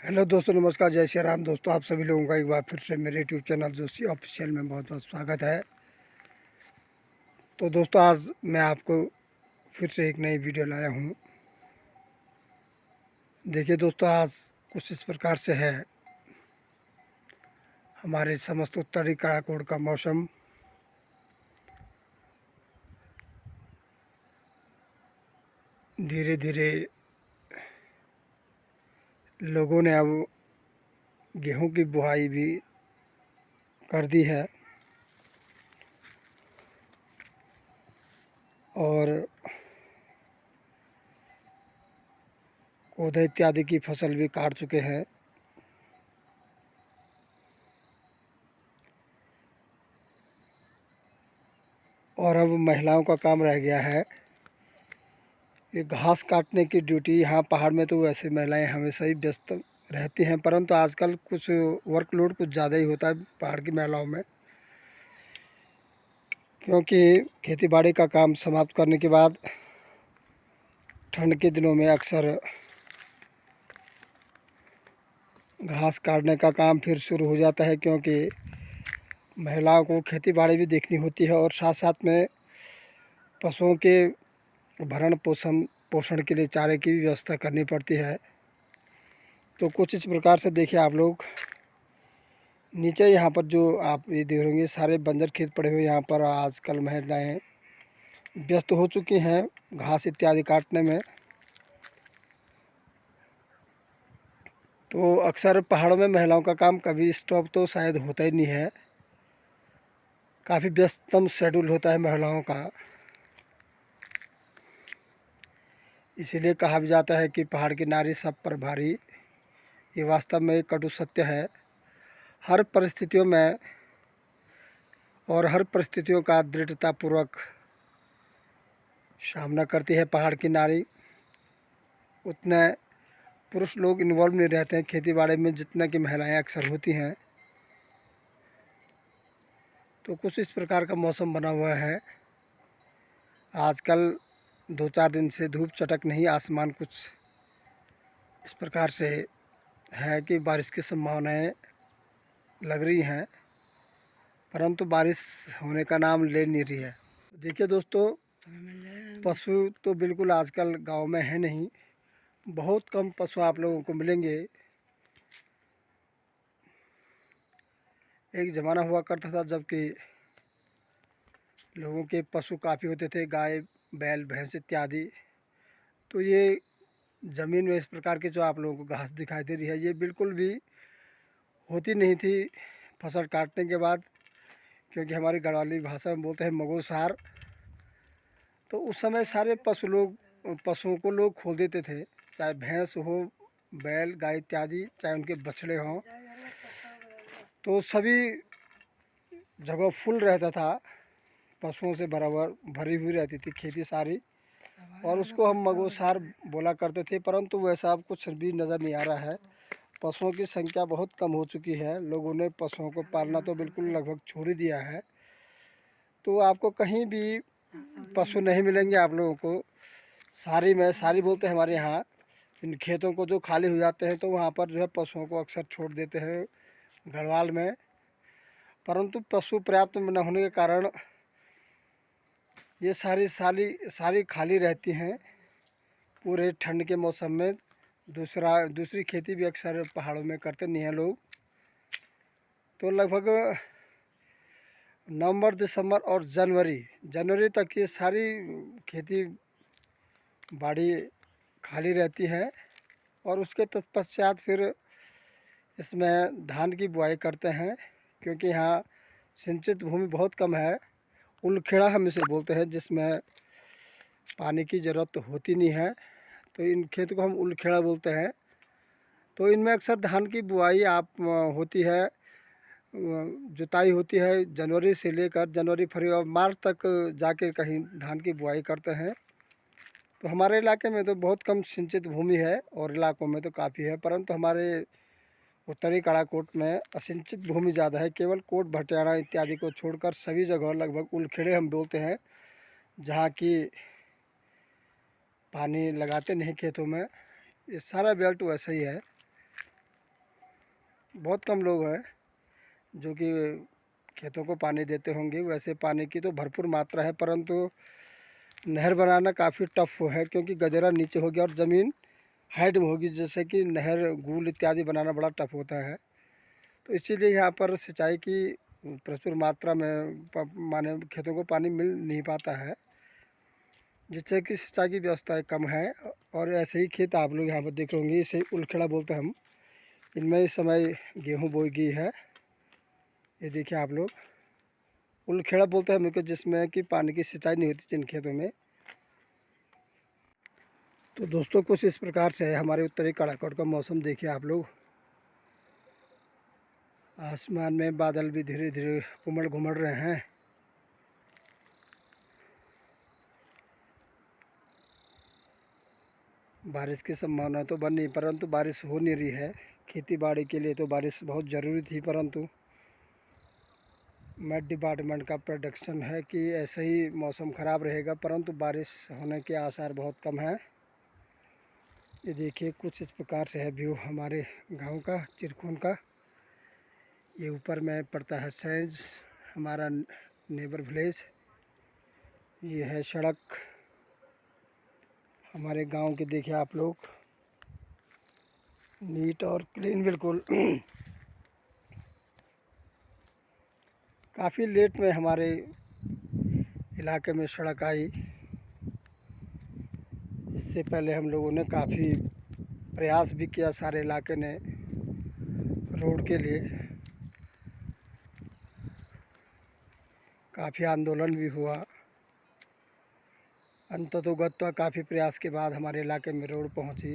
Hello दोस्तों, नमस्कार, जय श्री राम। दोस्तों, आप सभी लोगों का एक बार फिर से मेरे यूट्यूब चैनल जोशी ऑफिशियल में बहुत बहुत स्वागत है। तो दोस्तों, आज मैं आपको फिर से एक नई वीडियो लाया हूँ। देखिए दोस्तों, आज कुछ इस प्रकार से है हमारे समस्त उत्तरी कराकोट का मौसम। धीरे धीरे लोगों ने अब गेहूं की बुआई भी कर दी है और पौधे इत्यादि की फसल भी काट चुके हैं। और अब महिलाओं का काम रह गया है ये घास काटने की ड्यूटी। यहाँ पहाड़ में तो वैसे महिलाएं हमेशा ही व्यस्त रहती हैं, परंतु आजकल कुछ वर्कलोड कुछ ज़्यादा ही होता है पहाड़ की महिलाओं में, क्योंकि खेतीबाड़ी का काम समाप्त करने के बाद ठंड के दिनों में अक्सर घास काटने का काम फिर शुरू हो जाता है, क्योंकि महिलाओं को खेतीबाड़ी भी देखनी होती है और साथ साथ में पशुओं के भरण पोषण पोषण के लिए चारे की भी व्यवस्था करनी पड़ती है। तो कुछ इस प्रकार से देखिए आप लोग नीचे यहाँ पर जो आप ये देख रहे होंगे सारे बंजर खेत पड़े हुए। यहाँ पर आजकल महिलाएं व्यस्त हो चुकी हैं घास इत्यादि काटने में। तो अक्सर पहाड़ों में महिलाओं का काम कभी स्टॉप तो शायद होता ही नहीं है। काफ़ी व्यस्ततम शेड्यूल होता है महिलाओं का। इसीलिए कहा भी जाता है कि पहाड़ की नारी सब पर भारी। ये वास्तव में एक कटु सत्य है। हर परिस्थितियों में और हर परिस्थितियों का दृढ़तापूर्वक सामना करती है पहाड़ की नारी। उतने पुरुष लोग इन्वॉल्व नहीं रहते हैं खेती बाड़ी में जितना कि महिलाएं अक्सर होती हैं। तो कुछ इस प्रकार का मौसम बना हुआ है। आजकल 2-4 दिन से धूप चटक नहीं, आसमान कुछ इस प्रकार से है कि बारिश की संभावनाएं लग रही हैं, परंतु बारिश होने का नाम ले नहीं रही है। देखिए दोस्तों, पशु तो बिल्कुल आजकल गांव में है नहीं। बहुत कम पशु आप लोगों को मिलेंगे। एक ज़माना हुआ करता था जबकि लोगों के पशु काफ़ी होते थे, गाय बैल भैंस इत्यादि। तो ये ज़मीन में इस प्रकार की जो आप लोगों को घास दिखाई दे रही है, ये बिल्कुल भी होती नहीं थी फसल काटने के बाद, क्योंकि हमारी गढ़वाली भाषा में बोलते हैं मगोसार। तो उस समय सारे पशुओं को लोग खोल देते थे, चाहे भैंस हो, बैल गाय इत्यादि, चाहे उनके बछड़े हों। तो सभी जगह फुल रहता था, पशुओं से बराबर भरी हुई रहती थी खेती सारी, और उसको हम मगोसार बोला करते थे। परंतु वैसा अब कुछ भी नज़र नहीं आ रहा है। पशुओं की संख्या बहुत कम हो चुकी है। लोगों ने पशुओं को पालना तो बिल्कुल लगभग छोड़ ही दिया है। तो आपको कहीं भी पशु नहीं मिलेंगे आप लोगों को। सारी में सारी बोलते हैं हमारे यहाँ। इन खेतों को जो खाली हो जाते हैं तो वहाँ पर जो है पशुओं को अक्सर छोड़ देते हैं गढ़वाल में। परंतु पशु पर्याप्त न होने के कारण ये सारी खाली रहती हैं पूरे ठंड के मौसम में। दूसरी खेती भी अक्सर पहाड़ों में करते नहीं हैं लोग। तो लगभग नवंबर दिसंबर और जनवरी तक ये सारी खेती बाड़ी खाली रहती है। और उसके तत्पश्चात फिर इसमें धान की बुआई करते हैं, क्योंकि यहाँ सिंचित भूमि बहुत कम है। उलखेड़ा हम इसे बोलते हैं, जिसमें पानी की ज़रूरत होती नहीं है। तो इन खेत को हम उलखेड़ा बोलते हैं। तो इनमें अक्सर धान की बुआई होती है, जुताई होती है जनवरी से लेकर जनवरी फरवरी और मार्च तक जाके कहीं धान की बुआई करते हैं। तो हमारे इलाके में तो बहुत कम सिंचित भूमि है और इलाकों में तो काफ़ी है, परंतु हमारे उत्तरी कराकोट में असिंचित भूमि ज़्यादा है। केवल कोट भटियारा इत्यादि को छोड़कर सभी जगह लगभग उलखेड़े हम बोलते हैं, जहाँ की पानी लगाते नहीं खेतों में। ये सारा बेल्ट वैसा ही है। बहुत कम लोग हैं जो कि खेतों को पानी देते होंगे। वैसे पानी की तो भरपूर मात्रा है, परंतु नहर बनाना काफ़ी टफ है, क्योंकि गदेरा नीचे हो गया और ज़मीन हाइट में होगी, जैसे कि नहर गूल इत्यादि बनाना बड़ा टफ होता है। तो इसीलिए यहाँ पर सिंचाई की प्रचुर मात्रा में माने खेतों को पानी मिल नहीं पाता है, जिससे कि सिंचाई की व्यवस्था कम है। और ऐसे ही खेत आप लोग यहाँ पर देख रहे होंगे, इसे उलखेड़ा बोलते हैं हम। इनमें इस समय गेहूँ बोई गई है। ये देखिए आप लोग, उलखेड़ा बोलते हैं हम लोग, जिसमें कि पानी की सिंचाई नहीं होती जिन खेतों में। तो दोस्तों कुछ इस प्रकार से है हमारे उत्तरी कड़ाकोट का मौसम। देखिए आप लोग, आसमान में बादल भी धीरे धीरे उमड़ घुमड़ रहे हैं। बारिश की संभावना तो बन नहीं, परंतु बारिश हो नहीं रही है। खेती बाड़ी के लिए तो बारिश बहुत ज़रूरी थी, परंतु मेट डिपार्टमेंट का प्रोडक्शन है कि ऐसे ही मौसम ख़राब रहेगा, परंतु बारिश होने के आसार बहुत कम हैं। ये देखिए कुछ इस प्रकार से है व्यू हमारे गांव का, चिरखून का। ये ऊपर में पड़ता है सैंज, हमारा नेबर विलेज। ये है सड़क हमारे गांव के, देखिए आप लोग, नीट और क्लीन बिल्कुल। काफ़ी लेट में हमारे इलाके में सड़क आई। इससे पहले हम लोगों ने काफ़ी प्रयास भी किया, सारे इलाके ने रोड के लिए काफ़ी आंदोलन भी हुआ। अंततोगत्वा काफ़ी प्रयास के बाद हमारे इलाके में रोड पहुंची।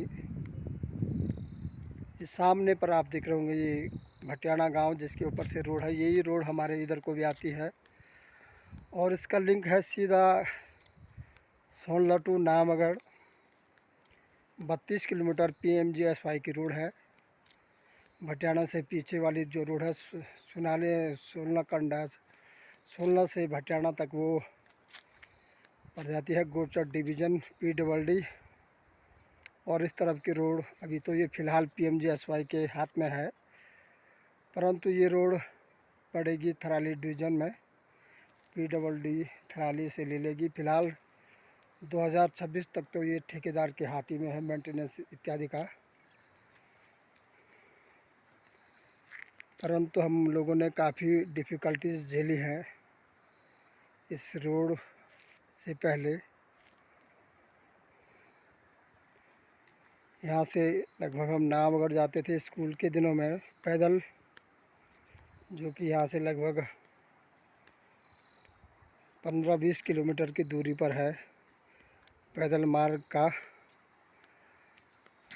ये सामने पर आप देख रहे होंगे, ये भटियाना गांव जिसके ऊपर से रोड है, यही रोड हमारे इधर को भी आती है। और इसका लिंक है सीधा सोनला टू नामगढ़। 32 किलोमीटर PMGSY की रोड है। भटियाना से पीछे वाली जो रोड है सुनाले सोलना कंडा, सोलना से भटियाना तक वो पड़ जाती है गोचर डिवीज़न PWD। और इस तरफ की रोड अभी तो ये फ़िलहाल PMGSY के हाथ में है, परंतु ये रोड पड़ेगी थराली डिवीज़न में। PWD थराली से ले लेगी। फ़िलहाल 2026 तक तो ये ठेकेदार के हाथ ही में है, मेंटेनेंस इत्यादि का। परंतु हम लोगों ने काफ़ी डिफ़िकल्टीज झेली हैं इस रोड से पहले। यहाँ से लगभग हम नामगढ़ जाते थे स्कूल के दिनों में पैदल, जो कि यहाँ से लगभग 15-20 किलोमीटर की दूरी पर है पैदल मार्ग का।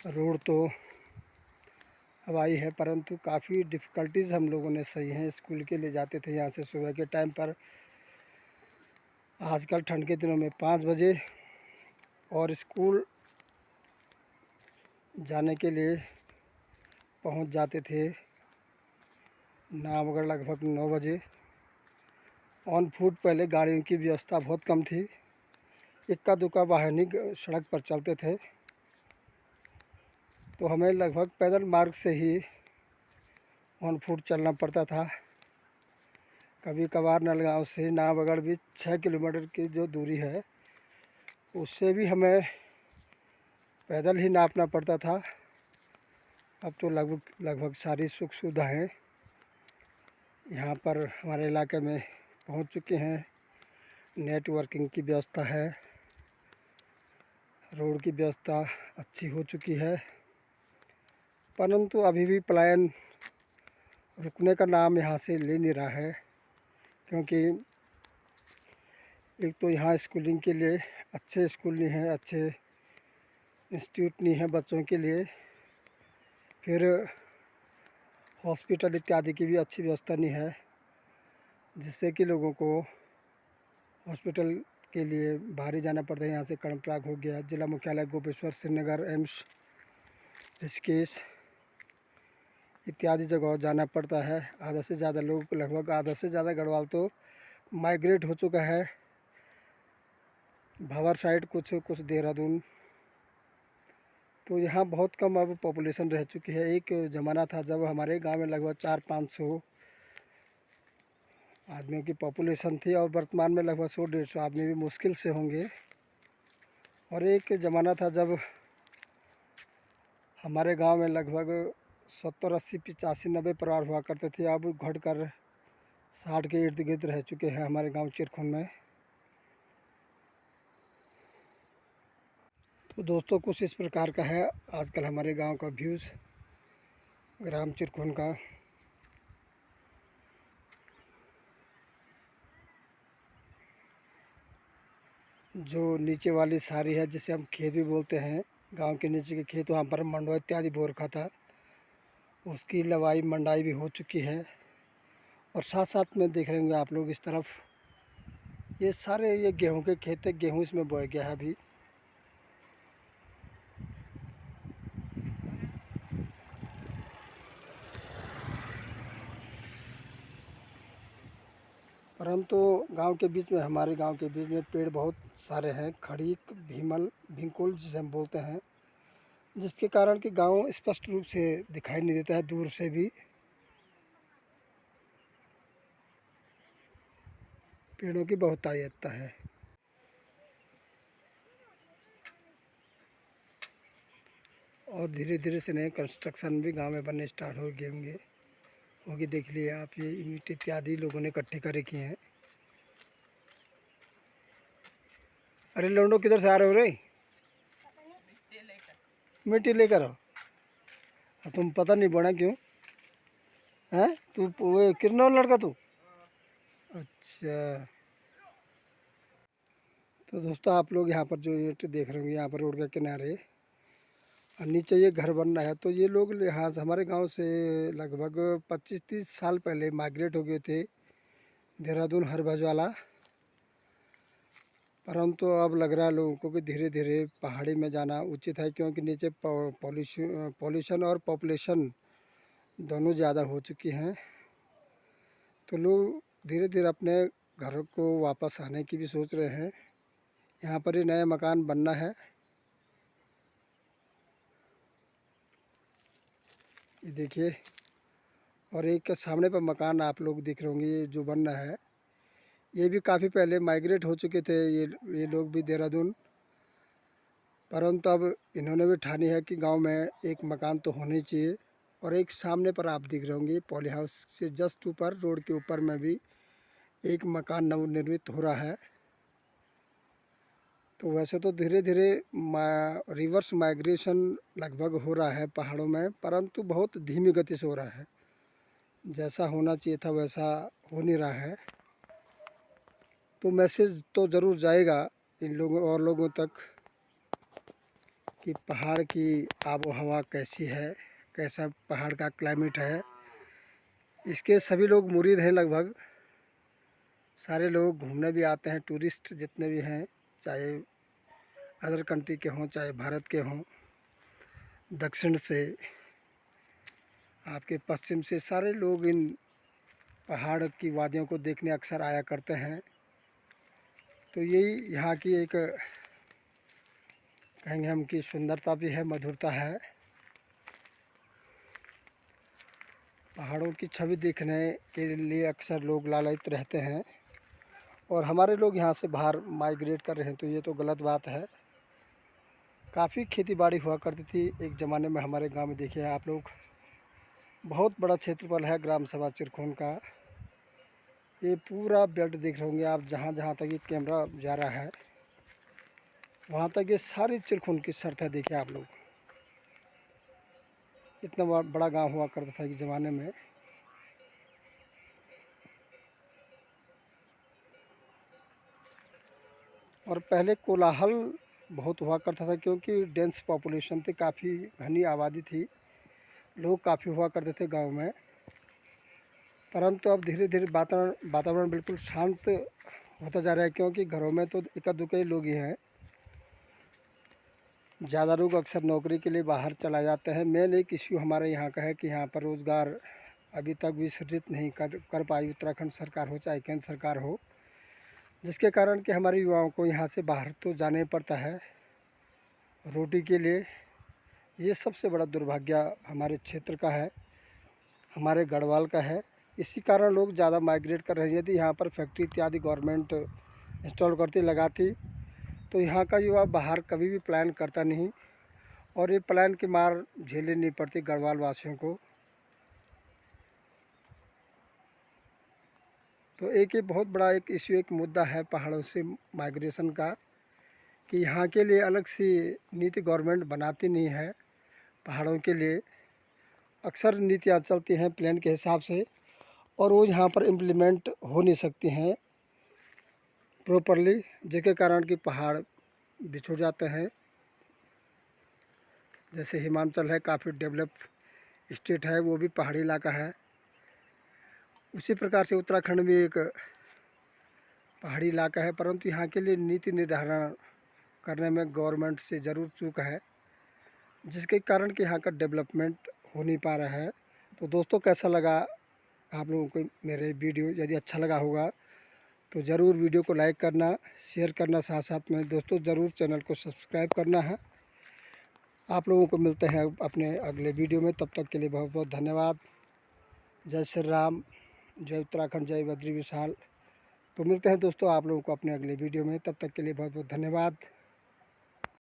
रोड तो अब आई है, परंतु काफ़ी डिफ़िकल्टीज़ हम लोगों ने सही हैं। स्कूल के लिए जाते थे यहाँ से सुबह के टाइम पर, आजकल ठंड के दिनों में 5 बजे, और स्कूल जाने के लिए पहुँच जाते थे नामगढ़ लगभग 9 बजे। ऑन फुट पहले गाड़ियों की व्यवस्था बहुत कम थी, इक्का दुक्का वाहन ही सड़क पर चलते थे, तो हमें लगभग पैदल मार्ग से ही ऑन फुट चलना पड़ता था। कभी कभार नलगांव से नामगढ़ भी 6 किलोमीटर की जो दूरी है, उससे भी हमें पैदल ही नापना पड़ता था। अब तो लगभग सारी सुख सुविधाएँ यहाँ पर हमारे इलाके में पहुँच चुके हैं। नेटवर्किंग की व्यवस्था है, रोड की व्यवस्था अच्छी हो चुकी है, परंतु अभी भी पलायन रुकने का नाम यहाँ से ले नहीं रहा है। क्योंकि एक तो यहाँ स्कूलिंग के लिए अच्छे स्कूल नहीं हैं, अच्छे इंस्टीट्यूट नहीं हैं बच्चों के लिए, फिर हॉस्पिटल इत्यादि की भी अच्छी व्यवस्था नहीं है, जिससे कि लोगों को हॉस्पिटल के लिए बाहर ही जाना पड़ता है। यहाँ से कर्णप्रयाग हो गया, जिला मुख्यालय गोपेश्वर, श्रीनगर, एम्स, ऋषिकेश इत्यादि जगह जाना पड़ता है। आधा से ज़्यादा लोग, लगभग आधा से ज़्यादा गढ़वाल तो माइग्रेट हो चुका है भावर साइड, कुछ देहरादून तो यहाँ बहुत कम अब पॉपुलेशन रह चुकी है। एक ज़माना था जब हमारे गांव में लगभग 400-500 आदमियों की पॉपुलेशन थी, और वर्तमान में लगभग 100-150 आदमी भी मुश्किल से होंगे। और एक ज़माना था जब हमारे गांव में लगभग 70, 80, 85, 90 परिवार हुआ करते थे। अब घटकर 60 के इर्द गिर्द रह चुके हैं हमारे गांव चिरखुन में। तो दोस्तों कुछ इस प्रकार का है आजकल हमारे गांव का व्यूज़, ग्राम चिरखुन का। जो नीचे वाली सारी है जिसे हम खेत भी बोलते हैं, गांव के नीचे के खेत, वहाँ पर मंडवा इत्यादि बो रखा था, उसकी लवाई मंडाई भी हो चुकी है। और साथ साथ में देख रहे होंगे आप लोग इस तरफ ये सारे ये गेहूं के खेत है, गेहूं इसमें बोया गया है अभी। परंतु गांव के बीच में, हमारे गांव के बीच में पेड़ बहुत सारे हैं, खड़ीक, भीमल, भिंकुल जिसे हम बोलते हैं, जिसके कारण कि गांव स्पष्ट रूप से दिखाई नहीं देता है दूर से भी। पेड़ों की बहुतायतता है। और धीरे धीरे से नए कंस्ट्रक्शन भी गांव में बनने स्टार्ट हो गए होगी। देख लिए आप, ये ईंट इत्यादि लोगों ने इकट्ठी कर रखी हैं। अरे लौंडो किधर से आ रहे हो रे? मिट्टी लेकर आओ। तुम पता नहीं बना क्यों है? तू वो कितना लड़का तू? अच्छा। तो दोस्तों आप लोग यहाँ पर जो ईंट देख रहे होंगे, यहाँ पर रोड के किनारे और नीचे ये घर बन रहा है। तो ये लोग यहाँ से, हमारे गांव से लगभग 25-30 साल पहले माइग्रेट हो गए थे देहरादून हरभजवाला। परंतु अब लग रहा है लोगों को कि धीरे धीरे पहाड़ी में जाना उचित है, क्योंकि नीचे पॉल्यूशन और पॉपुलेशन दोनों ज़्यादा हो चुकी हैं। तो लोग धीरे धीरे अपने घरों को वापस आने की भी सोच रहे हैं। यहाँ पर ही नया मकान बनना है। ये देखिए, और एक सामने पर मकान आप लोग देख रहे होंगे, ये जो बन रहा है ये भी काफ़ी पहले माइग्रेट हो चुके थे ये लोग भी देहरादून। परंतु अब इन्होंने भी ठानी है कि गांव में एक मकान तो होना ही चाहिए। और एक सामने पर आप देख रहे होंगे पॉली हाउस से जस्ट ऊपर, रोड के ऊपर में भी एक मकान नवनिर्मित हो रहा है। तो वैसे तो धीरे धीरे रिवर्स माइग्रेशन लगभग हो रहा है पहाड़ों में, परंतु बहुत धीमी गति से हो रहा है। जैसा होना चाहिए था वैसा हो नहीं रहा है। तो मैसेज तो ज़रूर जाएगा इन लोगों और लोगों तक कि पहाड़ की आबो हवा कैसी है, कैसा पहाड़ का क्लाइमेट है। इसके सभी लोग मुरीद हैं, लगभग सारे लोग घूमने भी आते हैं। टूरिस्ट जितने भी हैं, चाहे अदर कंट्री के हों चाहे भारत के हों, दक्षिण से, आपके पश्चिम से, सारे लोग इन पहाड़ की वादियों को देखने अक्सर आया करते हैं। तो यही यहाँ की एक, कहेंगे हम, की सुंदरता भी है, मधुरता है। पहाड़ों की छवि देखने के लिए अक्सर लोग लालायित रहते हैं। और हमारे लोग यहाँ से बाहर माइग्रेट कर रहे हैं, तो ये तो गलत बात है। काफ़ी खेती बाड़ी हुआ करती थी एक ज़माने में हमारे गांव में। देखिए आप लोग, बहुत बड़ा क्षेत्रफल है ग्राम सभा चिरखुन का। ये पूरा बेल्ट देख रहे होंगे आप, जहाँ जहाँ तक ये कैमरा जा रहा है वहाँ तक ये सारी चिरखुन की शर्त है। देखिए आप लोग, इतना बड़ा गांव हुआ करता था एक ज़माने में। और पहले कोलाहल बहुत हुआ करता था, क्योंकि डेंस पॉपुलेशन थी, काफ़ी घनी आबादी थी, लोग काफ़ी हुआ करते थे गांव में। परंतु अब धीरे धीरे वातावरण बिल्कुल शांत होता जा रहा है, क्योंकि घरों में तो इक्का दुक्का ही लोग ही हैं। ज़्यादा लोग अक्सर नौकरी के लिए बाहर चला जाते हैं। मेन एक इश्यू हमारे यहाँ का है कि यहाँ पर रोज़गार अभी तक भी सृजित नहीं कर पाई उत्तराखंड सरकार हो चाहे केंद्र सरकार हो, जिसके कारण कि हमारे युवाओं को यहाँ से बाहर तो जाना ही पड़ता है रोटी के लिए। ये सबसे बड़ा दुर्भाग्य हमारे क्षेत्र का है, हमारे गढ़वाल का है। इसी कारण लोग ज़्यादा माइग्रेट कर रहे हैं। यदि यहाँ पर फैक्ट्री इत्यादि गवर्नमेंट इंस्टॉल करती लगाती तो यहाँ का युवा बाहर कभी भी प्लान करता नहीं, और ये प्लान की मार झेलनी नहीं पड़ती गढ़वाल वासियों को। तो ये बहुत बड़ा एक इश्यू, एक मुद्दा है पहाड़ों से माइग्रेशन का, कि यहाँ के लिए अलग सी नीति गवर्नमेंट बनाती नहीं है। पहाड़ों के लिए अक्सर नीतियाँ चलती हैं प्लान के हिसाब से, और वो यहाँ पर इम्प्लीमेंट हो नहीं सकती हैं प्रॉपरली, जिसके कारण कि पहाड़ बिछुड़ जाते हैं। जैसे हिमाचल है, काफ़ी डेवलप स्टेट है, वो भी पहाड़ी इलाका है। उसी प्रकार से उत्तराखंड भी एक पहाड़ी इलाका है, परंतु यहाँ के लिए नीति निर्धारण करने में गवर्नमेंट से ज़रूर चूक है, जिसके कारण कि यहाँ का डेवलपमेंट हो नहीं पा रहा है। तो दोस्तों, कैसा लगा आप लोगों को मेरे वीडियो? यदि अच्छा लगा होगा तो ज़रूर वीडियो को लाइक करना, शेयर करना, साथ साथ में दोस्तों ज़रूर चैनल को सब्सक्राइब करना है। आप लोगों को मिलते हैं अपने अगले वीडियो में, तब तक के लिए बहुत बहुत धन्यवाद। जय श्री राम, जय उत्तराखंड, जय बद्री विशाल। तो मिलते हैं दोस्तों आप लोगों को अपने अगले वीडियो में, तब तक के लिए बहुत बहुत धन्यवाद।